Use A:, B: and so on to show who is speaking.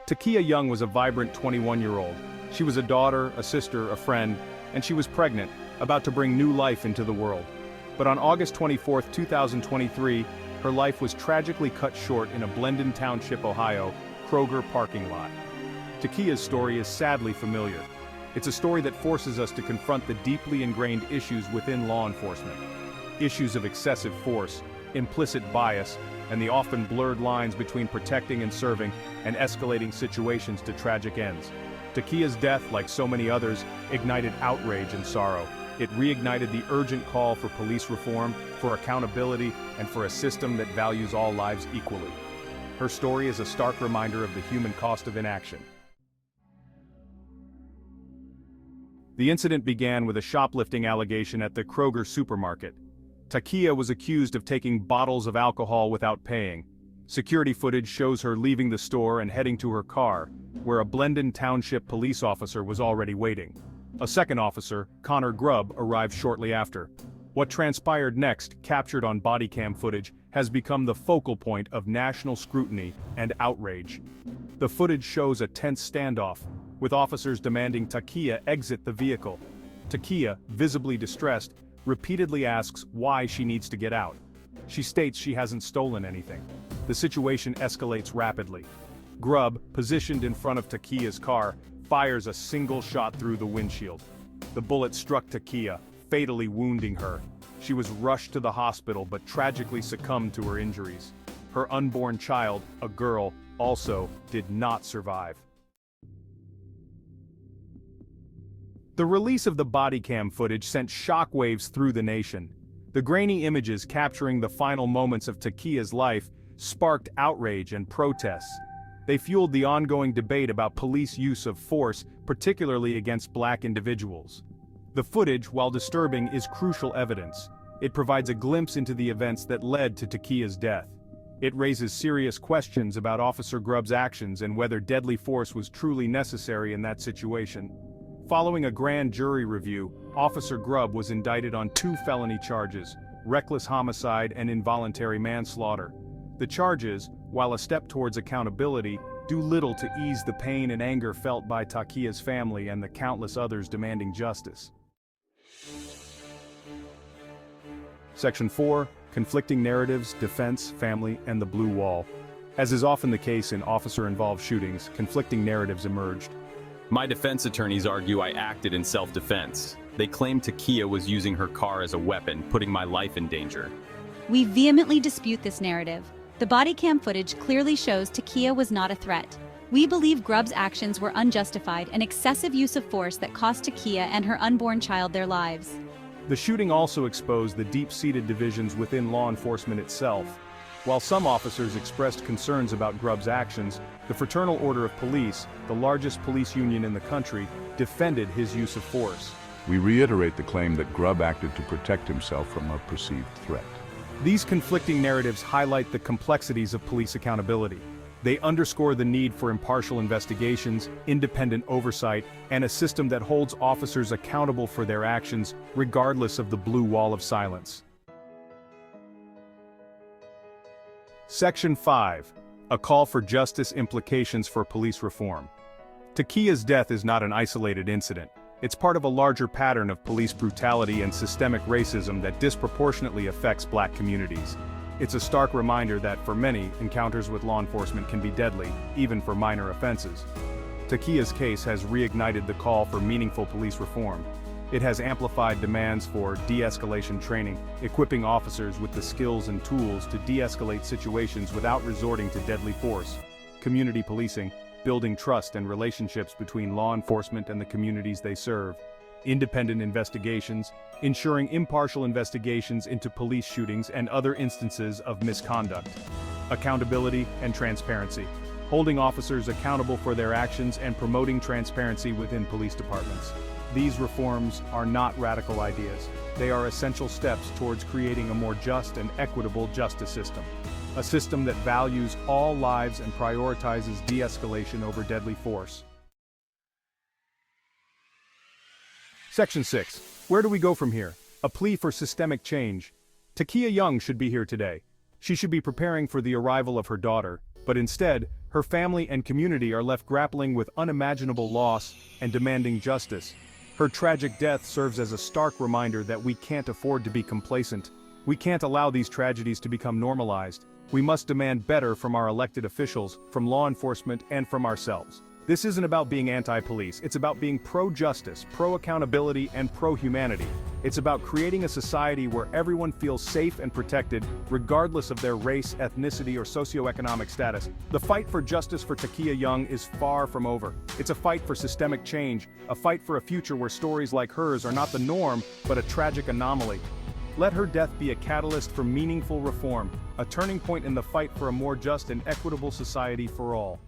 A: Takia Young was a vibrant 21-year-old. She was a daughter, a sister, a friend, and she was pregnant, about to bring new life into the world. But on August 24, 2023, her life was tragically cut short in a Blendon Township, Ohio, Kroger parking lot. Takia's story is sadly familiar. It's a story that forces us to confront the deeply ingrained issues within law enforcement. Issues of excessive force, implicit bias, and the often blurred lines between protecting and serving and escalating situations to tragic ends. Takia's death, like so many others, ignited outrage and sorrow. It reignited the urgent call for police reform, for accountability, and for a system that values all lives equally. Her story is a stark reminder of the human cost of inaction. The incident began with a shoplifting allegation at the Kroger supermarket. Takia was accused of taking bottles of alcohol without paying. Security footage shows her leaving the store and heading to her car, where a Blendon Township police officer was already waiting. A second officer, Connor Grubb, arrived shortly after. What transpired next, captured on body cam footage, has become the focal point of national scrutiny and outrage. The footage shows a tense standoff, with officers demanding Takia exit the vehicle. Takia, visibly distressed, repeatedly asks why she needs to get out. She states she hasn't stolen anything. The situation escalates rapidly. Grubb, positioned in front of Takia's car, fires a single shot through the windshield. The bullet struck Takia, fatally wounding her. She was rushed to the hospital but tragically succumbed to her injuries. Her unborn child, a girl, also did not survive. The release of the body cam footage sent shockwaves through the nation. The grainy images capturing the final moments of Takia's life sparked outrage and protests. They fueled the ongoing debate about police use of force, particularly against black individuals. The footage, while disturbing, is crucial evidence. It provides a glimpse into the events that led to Takia's death. It raises serious questions about Officer Grubb's actions and whether deadly force was truly necessary in that situation. Following a grand jury review, Officer Grubb was indicted on 2 felony charges: reckless homicide and involuntary manslaughter. The charges, while a step towards accountability, do little to ease the pain and anger felt by Takia's family and the countless others demanding justice. Section 4. Conflicting narratives, defense, family, and the blue wall. As is often the case in officer-involved shootings, conflicting narratives emerged.
B: My defense attorneys argue I acted in self-defense. They claim Takia was using her car as a weapon, putting my life in danger.
C: We vehemently dispute this narrative. The body cam footage clearly shows Takia was not a threat. We believe Grubb's actions were unjustified and excessive use of force that cost Takia and her unborn child their lives.
A: The shooting also exposed the deep-seated divisions within law enforcement itself. While some officers expressed concerns about Grubb's actions, the Fraternal Order of Police, the largest police union in the country, defended his use of force.
D: We reiterate the claim that Grubb acted to protect himself from a perceived threat.
A: These conflicting narratives highlight the complexities of police accountability. They underscore the need for impartial investigations, independent oversight, and a system that holds officers accountable for their actions, regardless of the blue wall of silence. Section 5. A call for justice, implications for police reform. Takia's death is not an isolated incident. It's part of a larger pattern of police brutality and systemic racism that disproportionately affects black communities. It's a stark reminder that, for many, encounters with law enforcement can be deadly, even for minor offenses. Takia's case has reignited the call for meaningful police reform. It has amplified demands for de-escalation training, equipping officers with the skills and tools to de-escalate situations without resorting to deadly force. Community policing, building trust and relationships between law enforcement and the communities they serve. Independent investigations, ensuring impartial investigations into police shootings and other instances of misconduct. Accountability and transparency, holding officers accountable for their actions and promoting transparency within police departments. These reforms are not radical ideas. They are essential steps towards creating a more just and equitable justice system. A system that values all lives and prioritizes de-escalation over deadly force. Section 6. Where do we go from here? A plea for systemic change. Takia Young should be here today. She should be preparing for the arrival of her daughter, but instead, Her family and community are left grappling with unimaginable loss and demanding justice. Her tragic death serves as a stark reminder that we can't afford to be complacent. We can't allow these tragedies to become normalized. We must demand better from our elected officials, from law enforcement, and from ourselves. This isn't about being anti-police, it's about being pro-justice, pro-accountability, and pro-humanity. It's about creating a society where everyone feels safe and protected, regardless of their race, ethnicity, or socioeconomic status. The fight for justice for Takia Young is far from over. It's a fight for systemic change, a fight for a future where stories like hers are not the norm, but a tragic anomaly. Let her death be a catalyst for meaningful reform, a turning point in the fight for a more just and equitable society for all.